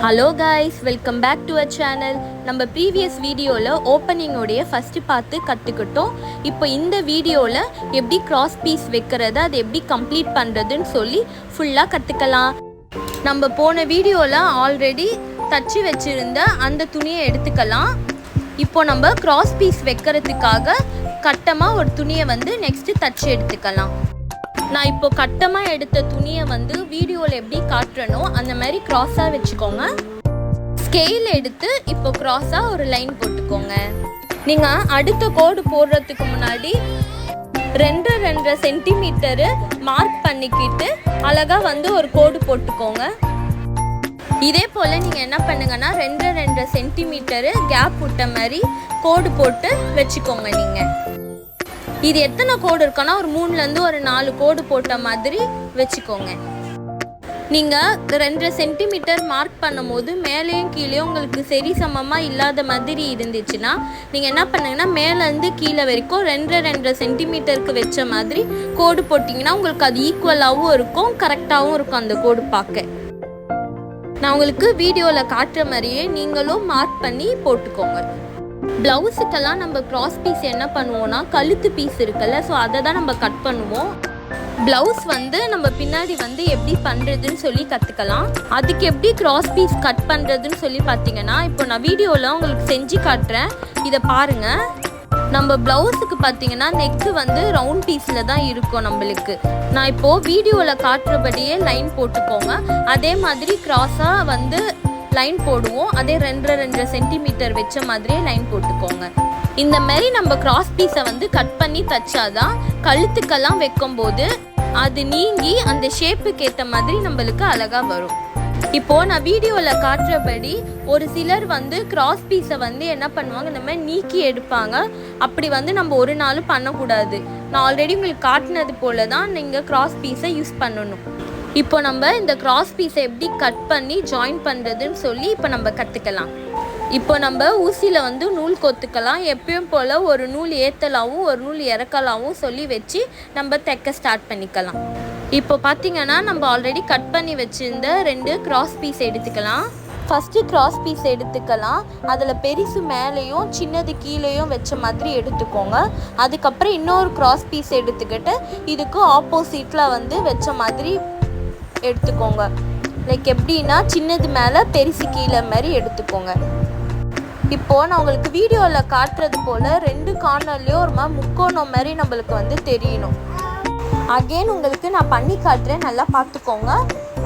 Hello guys, welcome back to our channel. நம்ம previous வீடியோவில் ஓப்பனிங்கோடைய ஃபஸ்ட்டு பார்த்து கற்றுக்கிட்டோம். இப்போ இந்த வீடியோவில் எப்படி கிராஸ் பீஸ் வைக்கிறது, அதை எப்படி கம்ப்ளீட் பண்ணுறதுன்னு சொல்லி ஃபுல்லாக கற்றுக்கலாம். நம்ம போன வீடியோவில் ஆல்ரெடி தச்சு வச்சுருந்த அந்த துணியை எடுத்துக்கலாம். இப்போ நம்ம கிராஸ் பீஸ் வைக்கிறதுக்காக கட்டமாக ஒரு துணியை நெக்ஸ்ட்டு தச்சு எடுத்துக்கலாம். நான் இப்போ கட்டமாக எடுத்த துணியை வீடியோவில் எப்படி காட்டுறனோ அந்த மாதிரி க்ராஸாக வச்சுக்கோங்க. ஸ்கேல் எடுத்து இப்போ க்ராஸாக ஒரு லைன் போட்டுக்கோங்க. நீங்கள் அடுத்த கோடு போடுறதுக்கு முன்னாடி 2.5 சென்டிமீட்டரு மார்க் பண்ணிக்கிட்டு அழகாக ஒரு கோடு போட்டுக்கோங்க. இதே போல் நீங்கள் என்ன பண்ணுங்கன்னா 2.5 சென்டிமீட்டரு கேப் விட்ட மாதிரி கோடு போட்டு வச்சுக்கோங்க. நீங்கள் இது எத்தனை கோடு இருக்குன்னா ஒரு 3லேருந்து ஒரு 4 கோடு போட்ட மாதிரி வச்சுக்கோங்க. நீங்கள் 2 சென்டிமீட்டர் மார்க் பண்ணும் போது மேலேயும் கீழேயும் உங்களுக்கு சரி சமமாக இல்லாத மாதிரி இருந்துச்சுன்னா நீங்கள் என்ன பண்ணுங்கன்னா மேலேருந்து கீழே வரைக்கும் 2.5 சென்டிமீட்டருக்கு வச்ச மாதிரி கோடு போட்டிங்கன்னா உங்களுக்கு அது ஈக்குவலாகவும் இருக்கும், கரெக்டாகவும் இருக்கும் அந்த கோடு பார்க்க. நான் உங்களுக்கு வீடியோவில் காட்டுற மாதிரியே நீங்களும் மார்க் பண்ணி போட்டுக்கோங்க. ப்ளவுஸுக்கெல்லாம் நம்ம கிராஸ் பீஸ் என்ன பண்ணுவோம்னா கழுத்து பீஸ் இருக்குல்ல, ஸோ அதை தான் நம்ம கட் பண்ணுவோம். ப்ளவுஸ் நம்ம பின்னாடி எப்படி பண்ணுறதுன்னு சொல்லி கற்றுக்கலாம். அதுக்கு எப்படி கிராஸ் பீஸ் கட் பண்ணுறதுன்னு சொல்லி பார்த்தீங்கன்னா இப்போ நான் வீடியோவில் உங்களுக்கு செஞ்சு காட்டுறேன், இதை பாருங்கள். நம்ம ப்ளவுஸுக்கு பார்த்தீங்கன்னா நெக்கு ரவுண்ட் பீஸில் தான் இருக்கும் நம்மளுக்கு. நான் இப்போது வீடியோவில் காட்டுறபடியே லைன் போட்டுக்கோங்க. அதே மாதிரி கிராஸாக லைன் போடுவோம். அதே 2.5 சென்டிமீட்டர் வச்ச மாதிரியே லைன் போட்டுக்கோங்க. இந்த மாதிரி நம்ம கிராஸ் பீஸை கட் பண்ணி தச்சாதான் கழுத்துக்கெல்லாம் வைக்கும்போது அது நீங்கி அந்த ஷேப்புக்கு ஏற்ற மாதிரி நம்மளுக்கு அழகாக வரும். இப்போது நான் வீடியோவில் காட்டுறபடி ஒரு சிலர் கிராஸ் பீஸை என்ன பண்ணுவாங்க, இந்த மாதிரி நீக்கி எடுப்பாங்க. அப்படி நம்ம ஒரு நாள் பண்ணக்கூடாது. நான் ஆல்ரெடி உங்களுக்கு காட்டினது போல தான் நீங்கள் கிராஸ் பீஸை யூஸ் பண்ணணும். இப்போ நம்ம இந்த கிராஸ் பீஸை எப்படி கட் பண்ணி ஜாயின் பண்ணுறதுன்னு சொல்லி இப்போ நம்ம கற்றுக்கலாம். இப்போ நம்ம ஊசியில் நூல் கொத்துக்கலாம். எப்பயும் போல் ஒரு நூல் ஏற்றலாவும் ஒரு நூல் இறக்கலாவும் சொல்லி வச்சு நம்ம தைக்க ஸ்டார்ட் பண்ணிக்கலாம். இப்போ பார்த்திங்கன்னா நம்ம ஆல்ரெடி கட் பண்ணி வச்சுருந்த 2 கிராஸ் பீஸ் எடுத்துக்கலாம். ஃபஸ்ட்டு கிராஸ் பீஸ் எடுத்துக்கலாம். அதில் பெருசு மேலேயும் சின்னது கீழேயும் வச்ச மாதிரி எடுத்துக்கோங்க. அதுக்கப்புறம் இன்னொரு கிராஸ் பீஸ் எடுத்துக்கிட்டு இதுக்கு ஆப்போசிட்டில் வச்ச மாதிரி எடுத்துக்கோங்க. லைக் எப்படின்னா சின்னது மேலே பெருசு கீழே மாதிரி எடுத்துக்கோங்க. இப்போது நான் உங்களுக்கு வீடியோவில் காட்டுறது போல் 2 கார்னர்லேயும் ஒரு மாதிரி முக்கோணம் மாதிரி நம்மளுக்கு தெரியணும். அகெயின் உங்களுக்கு நான் பண்ணி காட்டுறேன், நல்லா பார்த்துக்கோங்க.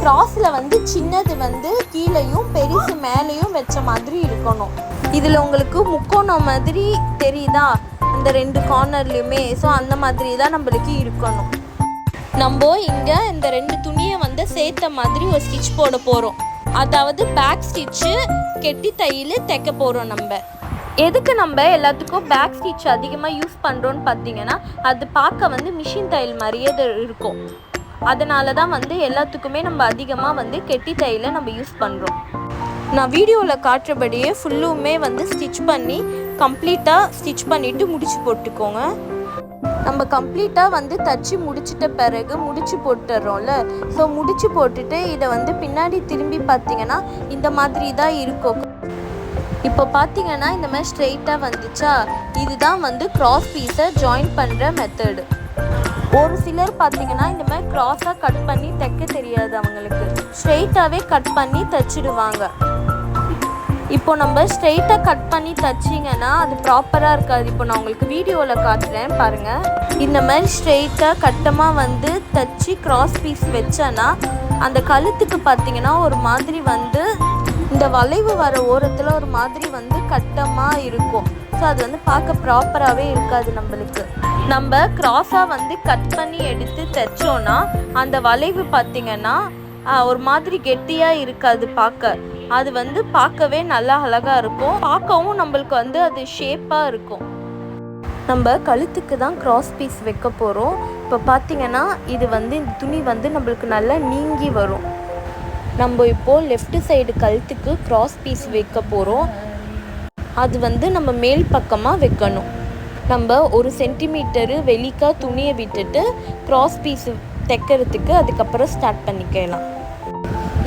கிராஸில் சின்னது கீழேயும் பெருசு மேலேயும் வச்ச மாதிரி இருக்கணும். இதில் உங்களுக்கு முக்கோணம் மாதிரி தெரியுதா அந்த 2 கார்னர்லேயுமே? ஸோ அந்த மாதிரி தான் நம்மளுக்கு இருக்கணும். நம்ம இங்கே இந்த 2 துணியை சேர்த்த மாதிரி ஒரு ஸ்டிச் போட போகிறோம். அதாவது பேக் ஸ்டிச்சு கெட்டி தையல் தைக்க போகிறோம். நம்ம எதுக்கு நம்ம எல்லாத்துக்கும் பேக் ஸ்டிச் அதிகமாக யூஸ் பண்ணுறோன்னு பார்த்தீங்கன்னா அது பார்க்க மிஷின் தையல் மாதிரியே இருக்கும். அதனால தான் எல்லாத்துக்குமே நம்ம அதிகமாக கெட்டி தையலை நம்ம யூஸ் பண்ணுறோம். நான் வீடியோவில் காட்டுறபடியே ஃபுல்லுமே ஸ்டிச் பண்ணி கம்ப்ளீட்டாக ஸ்டிச் பண்ணிவிட்டு முடிச்சு போட்டுக்கோங்க. நம்ம கம்ப்ளீட்டாக தச்சு முடிச்சிட்ட பிறகு முடிச்சு போட்டுடுறோம்ல, ஸோ முடிச்சு போட்டுட்டு இதை பின்னாடி திரும்பி பார்த்தீங்கன்னா இந்த மாதிரி தான் இருக்கும். இப்போ பார்த்தீங்கன்னா இந்த மாதிரி ஸ்ட்ரெயிட்டாக வந்துச்சா, இதுதான் கிராஸ் பீஸை ஜாயின் பண்ணுற மெத்தடு. ஒரு சிலர் பார்த்தீங்கன்னா இந்த மாதிரி கிராஸாக கட் பண்ணி தைக்க தெரியாது, அவங்களுக்கு ஸ்ட்ரெயிட்டாகவே கட் பண்ணி தைச்சிடுவாங்க. இப்போ நம்ம ஸ்ட்ரெயிட்டாக கட் பண்ணி தைச்சிங்கன்னா அது ப்ராப்பராக இருக்காது. இப்போ நான் உங்களுக்கு வீடியோவில் காட்டுறேன் பாருங்கள். இந்த மாதிரி ஸ்ட்ரெயிட்டாக கட்டமாக தைச்சி கிராஸ் பீஸ் வச்சேன்னா அந்த கழுத்துக்கு பார்த்திங்கன்னா ஒரு மாதிரி இந்த வளைவு வர ஓரத்தில் ஒரு மாதிரி கட்டமாக இருக்கும். ஸோ அது பார்க்க ப்ராப்பராகவே இருக்காது நம்மளுக்கு. நம்ம கிராஸாக கட் பண்ணி எடுத்து தைச்சோன்னா அந்த வளைவு பார்த்திங்கன்னா ஒரு மாதிரி கெட்டியாக இருக்காது பார்க்க. அது பார்க்கவே நல்லா அழகாக இருக்கும், பார்க்கவும் நம்மளுக்கு அது ஷேப்பாக இருக்கும். நம்ம கழுத்துக்கு தான் கிராஸ் பீஸ் வைக்க போகிறோம். இப்போ பார்த்திங்கன்னா இது இந்த துணி நம்மளுக்கு நல்லா நீங்கி வரும். நம்ம இப்போது லெஃப்ட் சைடு கழுத்துக்கு கிராஸ் பீஸ் வைக்க போகிறோம். அது நம்ம மேல் பக்கமாக வைக்கணும். நம்ம 1 சென்டிமீட்டரு வெளிக்காக துணியை விட்டுட்டு கிராஸ் பீஸ் தைக்கிறதுக்கு அதுக்கப்புறம் ஸ்டார்ட் பண்ணிக்கலாம்.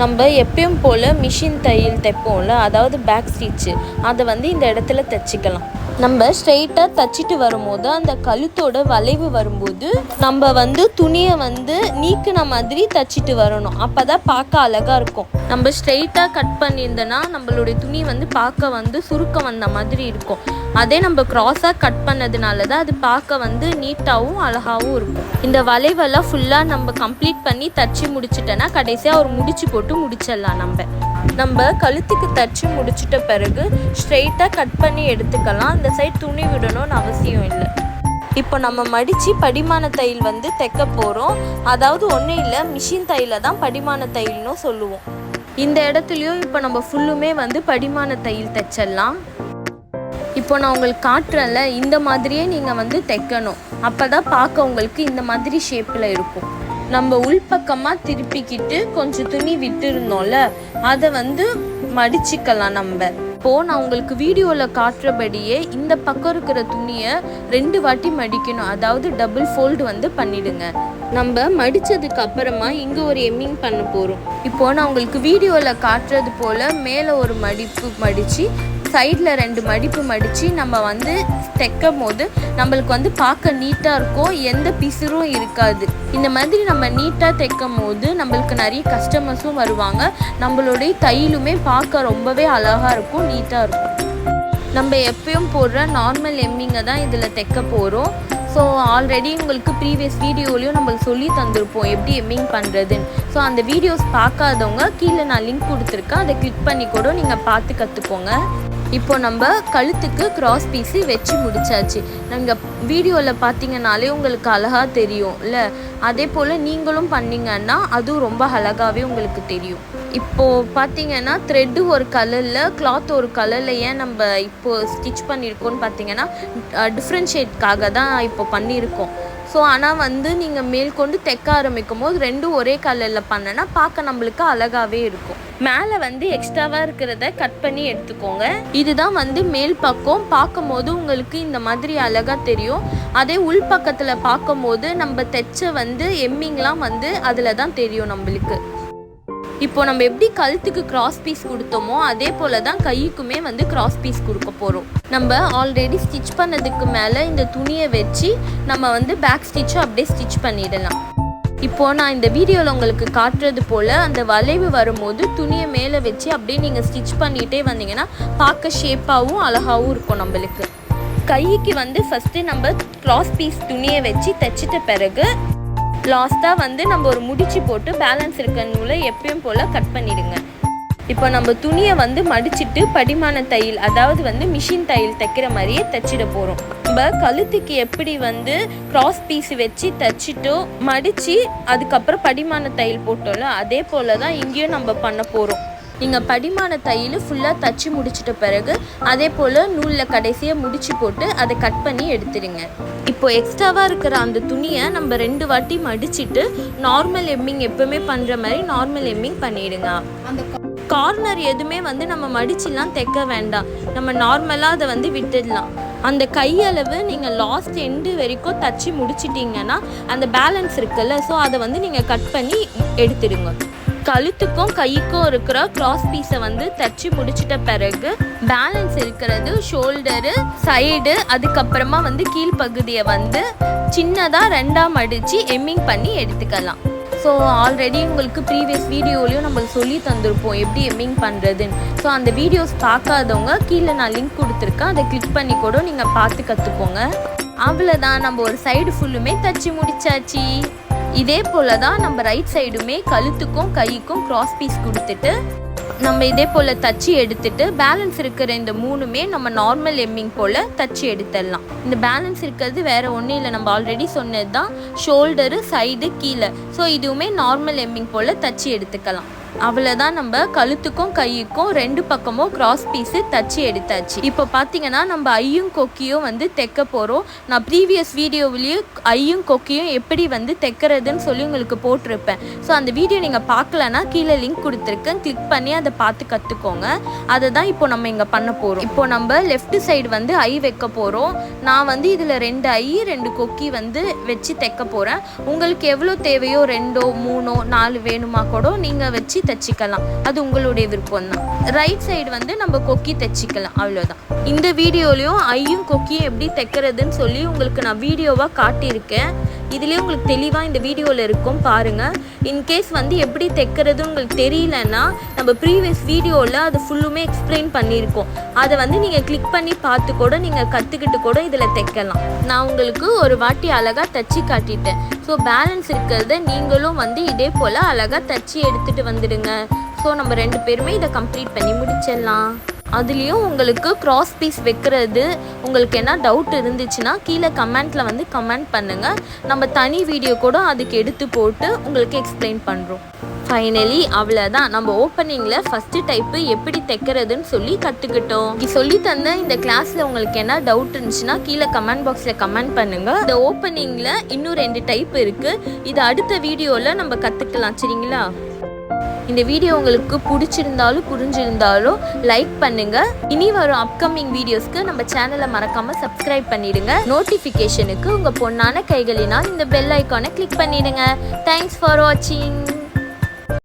நம்ம எப்பயும் போல் மிஷின் தையல் தைப்போம்ல, அதாவது பேக் ஸ்டிச்சு, அதை வந்து இந்த இடத்துல தைச்சிக்கலாம். நம்ம ஸ்ட்ரெயிட்டாக தைச்சிட்டு வரும்போது அந்த கழுத்தோட வளைவு வரும்போது நம்ம வந்து துணியை வந்து நீக்கின மாதிரி தைச்சிட்டு வரணும். அப்போ தான் பார்க்க அழகாக இருக்கும். நம்ம ஸ்ட்ரெயிட்டாக கட் பண்ணியிருந்தோன்னா நம்மளுடைய துணி வந்து பார்க்க வந்து சுருக்கம் வந்த மாதிரி இருக்கும். அதே நம்ம க்ராஸாக கட் பண்ணதுனால தான் அது பார்க்க வந்து நீட்டாகவும் அழகாகவும் இருக்கும். இந்த வளைவெல்லாம் ஃபுல்லாக நம்ம கம்ப்ளீட் பண்ணி தைச்சி முடிச்சிட்டோன்னா கடைசியாக ஒரு முடிச்சு போட்டு முடிச்சிடலாம். நம்ம கழுத்துக்கு தைச்சி முடிச்சிட்ட பிறகு ஸ்ட்ரெயிட்டாக கட் பண்ணி எடுத்துக்கலாம். அந்த சைட் துணி விடணும்னு அவசியம் இல்லை. இப்போ நம்ம மடித்து படிமான தையல் வந்து தைக்க போகிறோம். அதாவது ஒன்றும் இல்லை, மிஷின் தையலை தான் படிமான தையல்னு சொல்லுவோம். இந்த இடத்துலையும் இப்போ நம்ம ஃபுல்லுமே வந்து படிமான தையல் தைச்சிடலாம். இப்போ நான் உங்களுக்கு காட்டுறேன்ல, இந்த மாதிரியே நீங்கள் வந்து தைக்கணும். அப்போ தான் பார்க்க உங்களுக்கு இந்த மாதிரி ஷேப்பில் இருக்கும். நம்ம உள்பக்கமாக திருப்பிக்கிட்டு கொஞ்சம் துணி விட்டுருந்தோம்ல, அதை வந்து மடிச்சுக்கலாம். இப்போது நான் உங்களுக்கு வீடியோவில் காட்டுறபடியே இந்த பக்கம் இருக்கிற துணியை 2 வாட்டி மடிக்கணும். அதாவது டபுள் ஃபோல்டு வந்து பண்ணிவிடுங்க. நம்ம மடித்ததுக்கு அப்புறமா இங்கே ஒரு எம்மிங் பண்ண போகிறோம். இப்போது நான் உங்களுக்கு வீடியோவில் காட்டுறது போல் மேலே ஒரு மடிப்பு மடித்து சைடில் 2 மடிப்பு மடித்து நம்ம வந்து தைக்கும் போது நம்மளுக்கு வந்து பார்க்க நீட்டாக இருக்கும். எந்த பிசுறும் இருக்காது. இந்த மாதிரி நம்ம நீட்டாக தைக்கும் போது நம்மளுக்கு நிறைய கஸ்டமர்ஸும் வருவாங்க. நம்மளுடைய தையலுமே பார்க்க ரொம்பவே அழகாக இருக்கும், நீட்டாக இருக்கும். நம்ம எப்பயும் போடுற நார்மல் எம்மிங்கை தான் இதில் தைக்க போகிறோம். ஸோ ஆல்ரெடி உங்களுக்கு ப்ரீவியஸ் வீடியோலையும் நம்மளுக்கு சொல்லி தந்திருப்போம் எப்படி எம்மிங் பண்ணுறதுன்னு. ஸோ அந்த வீடியோஸ் பார்க்காதவங்க கீழே நான் லிங்க் கொடுத்துருக்கேன், அதை கிளிக் பண்ணி கூட நீங்கள் பார்த்து கற்றுக்கோங்க. இப்போ நம்ம கழுத்துக்கு கிராஸ் பீஸு வச்சு முடிச்சாச்சு. நீங்கள் வீடியோவில் பார்த்தீங்கன்னாலே உங்களுக்கு அழகாக தெரியும் இல்லை? அதே போல் நீங்களும் பண்ணிங்கன்னா அதுவும் ரொம்ப அழகாகவே உங்களுக்கு தெரியும். இப்போது பார்த்தீங்கன்னா த்ரெட்டு ஒரு கலரில், கிளாத் ஒரு கலரில் ஏன் நம்ம இப்போது ஸ்டிச் பண்ணியிருக்கோன்னு பார்த்தீங்கன்னா டிஃப்ரென்ஷியேட்காக தான் இப்போ பண்ணியிருக்கோம். ஸோ ஆனால் வந்து நீங்கள் மேற்கொண்டு தைக்க ஆரம்பிக்கும் போது 2 ஒரே கலரில் பண்ணனா பார்க்க நம்மளுக்கு அழகாகவே இருக்கும். மேலே வந்து எக்ஸ்ட்ராவாக இருக்கிறத கட் பண்ணி எடுத்துக்கோங்க. இதுதான் வந்து மேல் பக்கம். பார்க்கும் போது உங்களுக்கு இந்த மாதிரி அழகாக தெரியும். அதே உள் பக்கத்தில் பார்க்கும் போது நம்ம தைச்ச வந்து எம்மிங்லாம் வந்து அதில் தான் தெரியும் நம்மளுக்கு. இப்போ நம்ம எப்படி கழுத்துக்கு கிராஸ் பீஸ் கொடுத்தோமோ அதே போல் தான் கைக்குமே வந்து கிராஸ் பீஸ் கொடுக்க போகிறோம். நம்ம ஆல்ரெடி ஸ்டிச் பண்ணதுக்கு மேலே இந்த துணியை வச்சு நம்ம வந்து பேக் ஸ்டிச்சும் அப்படியே ஸ்டிச் பண்ணிடலாம். இப்போது நான் இந்த வீடியோவில் உங்களுக்கு காட்டுறது போல் அந்த வளைவு வரும்போது துணியை மேலே வச்சு அப்படியே நீங்கள் ஸ்டிச் பண்ணிகிட்டே வந்தீங்கன்னா பார்க்க ஷேப்பாகவும் அழகாகவும் இருக்கும். நம்மளுக்கு கைக்கு வந்து ஃபஸ்ட்டு நம்ம கிராஸ் பீஸ் துணியை வச்சு தைச்சிட்ட பிறகு லாஸ்ட்டாக வந்து நம்ம ஒரு முடிச்சு போட்டு பேலன்ஸ் இருக்க நூலை எப்பயும் போல் கட் பண்ணிடுங்க. இப்போ நம்ம துணியை வந்து மடிச்சுட்டு படிமான தையல், அதாவது வந்து மிஷின் தையல் தைக்கிற மாதிரியே தைச்சிட போகிறோம். நம்ம கழுத்துக்கு எப்படி வந்து கிராஸ் பீஸ் வச்சு தைச்சிட்டோ மடித்து அதுக்கப்புறம் படிமான தையல் போட்டோம்ல, அதே போல் தான் இங்கேயும் நம்ம பண்ண போகிறோம். நீங்கள் படிமான தையல் ஃபுல்லாக தைச்சி முடிச்சிட்ட பிறகு அதே போல் நூலில் கடைசியாக முடிச்சு போட்டு அதை கட் பண்ணி எடுத்துடுங்க. இப்போ எக்ஸ்ட்ராவாக இருக்கிற அந்த துணியை நம்ம 2 வாட்டி மடிச்சுட்டு நார்மல் எம்மிங் எப்பவுமே பண்ணுற மாதிரி நார்மல் எம்மிங் பண்ணிவிடுங்க. அந்த கார்னர் எதுவுமே வந்து நம்ம மடிச்சுலாம் தைக்க வேண்டாம். நம்ம நார்மலாக அதை வந்து விட்டுடலாம். அந்த கையளவு நீங்கள் லாஸ்ட் எண்டு வரைக்கும் தச்சு முடிச்சிட்டிங்கன்னா அந்த பேலன்ஸ் இருக்குல்ல, ஸோ அதை வந்து நீங்கள் கட் பண்ணி எடுத்துடுங்க. கழுத்துக்கும் கைக்கும் இருக்கிற கிராஸ் பீஸை வந்து தச்சு முடிச்சிட்ட பிறகு பேலன்ஸ் இருக்கிறது ஷோல்டரு, சைடு, அதுக்கப்புறமா வந்து கீழ்ப்பகுதியை வந்து சின்னதாக 2ஆக மடித்து எம்மிங் பண்ணி எடுத்துக்கலாம். ஸோ ஆல்ரெடி உங்களுக்கு ப்ரீவியஸ் வீடியோலையும் நம்ம சொல்லி தந்திருப்போம் எப்படி எம்மிங் பண்ணுறதுன்னு. ஸோ அந்த வீடியோஸ் பார்க்காதவங்க கீழே நான் லிங்க் கொடுத்துருக்கேன், அதை கிளிக் பண்ணி கூட நீங்கள் பார்த்து கற்றுக்கோங்க. அவ்வளோதான், நம்ம ஒரு சைடு ஃபுல்லுமே தச்சு முடிச்சாச்சு. இதே போல் தான் நம்ம ரைட் சைடுமே கழுத்துக்கும் கைக்கும் கிராஸ் பீஸ் கொடுத்துட்டு நம்ம இதே போல் தச்சு எடுத்துட்டு பேலன்ஸ் இருக்கிற இந்த 3மே நம்ம நார்மல் எம்மிங் போல் தச்சு எடுத்துடலாம். இந்த பேலன்ஸ் இருக்கிறது வேறு ஒன்றும் இல்லை, நம்ம ஆல்ரெடி சொன்னது தான் ஷோல்டரு, சைடு, கீழே. ஸோ இதுவுமே நார்மல் எம்மிங் போல் தச்சு எடுத்துக்கலாம். அவ்வளோதான், நம்ம கழுத்துக்கும் கைக்கும் 2 பக்கமும் கிராஸ் பீஸு தச்சு எடுத்தாச்சு. இப்போ பார்த்தீங்கன்னா நம்ம ஐயும் கொக்கியும் வந்து தைக்க போகிறோம். நான் ப்ரீவியஸ் வீடியோவிலேயே ஐயும் கொக்கியும் எப்படி வந்து தைக்கிறதுன்னு சொல்லி உங்களுக்கு போட்டிருப்பேன். ஸோ அந்த வீடியோ நீங்கள் பார்க்கலன்னா கீழே லிங்க் கொடுத்துருக்கேன், கிளிக் பண்ணி அதை பார்த்து கற்றுக்கோங்க. அதை தான் இப்போ நம்ம இங்கே பண்ண போகிறோம். இப்போ நம்ம லெஃப்ட் சைடு வந்து ஐ வைக்க போகிறோம். நான் வந்து இதில் 2 ஐ 2 கொக்கி வந்து வச்சு தைக்க போகிறேன். உங்களுக்கு எவ்வளோ தேவையோ 2, 3, 4 வேணுமா கூட நீங்கள் வச்சு தைச்சிக்கலாம், அது உங்களுடைய விருப்பம் தான். ரைட் சைடு வந்து நம்ம கொக்கி தைச்சிக்கலாம், அவ்வளோதான். இந்த வீடியோலையும் ஐயும் கொக்கியும் எப்படி தைக்கிறதுன்னு சொல்லி உங்களுக்கு நான் வீடியோவாக காட்டியிருக்கேன். இதுலேயே உங்களுக்கு தெளிவாக இந்த வீடியோவில் இருக்கும் பாருங்கள். இன்கேஸ் வந்து எப்படி தைக்கிறதுன்னு உங்களுக்கு தெரியலன்னா நம்ம ப்ரீவியஸ் வீடியோவில் அது ஃபுல்லுமே எக்ஸ்பிளைன் பண்ணியிருக்கோம். அதை வந்து நீங்கள் கிளிக் பண்ணி பார்த்து கூட நீங்கள் கற்றுக்கிட்டு கூட இதில் தைக்கலாம். நான் உங்களுக்கு ஒரு வாட்டி அழகாக தைச்சி காட்டிட்டேன். ஸோ பேலன்ஸ் இருக்கிறத நீங்களும் வந்து இதே போல் அழகாக தைச்சி எடுத்துகிட்டு வந்துடுங்க. ஸோ நம்ம 2 பேருமே இதை கம்ப்ளீட் பண்ணி முடிச்சிடலாம். அதுலேயும் உங்களுக்கு கிராஸ் பீஸ் வைக்கிறது உங்களுக்கு என்ன டவுட் இருந்துச்சுன்னா கீழே கமெண்ட்டில் வந்து கமெண்ட் பண்ணுங்கள். நம்ம தனி வீடியோ கூட அதுக்கு எடுத்து போட்டு உங்களுக்கு எக்ஸ்பிளைன் பண்ணுறோம். ஃபைனலி அவ்வளோதான், நம்ம ஓப்பனிங்கில் ஃபஸ்ட்டு டைப்பு எப்படி தைக்கிறதுன்னு சொல்லி கற்றுக்கிட்டோம். சொல்லி தந்த இந்த கிளாஸில் உங்களுக்கு என்ன டவுட் இருந்துச்சுன்னா கீழே கமெண்ட் பாக்ஸில் கமெண்ட் பண்ணுங்கள். இந்த ஓப்பனிங்கில் இன்னும் 2 டைப் இருக்குது. இது அடுத்த வீடியோவில் நம்ம கற்றுக்கலாம், சரிங்களா? இந்த வீடியோ உங்களுக்கு பிடிச்சிருந்தாலும் புரிஞ்சிருந்தாலும் லைக் பண்ணுங்கள். இனி வரும் அப்கமிங் வீடியோஸ்க்கு நம்ம சேனலை மறக்காமல் சப்ஸ்கிரைப் பண்ணிடுங்க. நோட்டிஃபிகேஷனுக்கு உங்கள் பொண்ணான கைகளினால் இந்த பெல் ஐக்கானை கிளிக் பண்ணிடுங்க. தேங்க்ஸ் ஃபார் வாட்சிங்.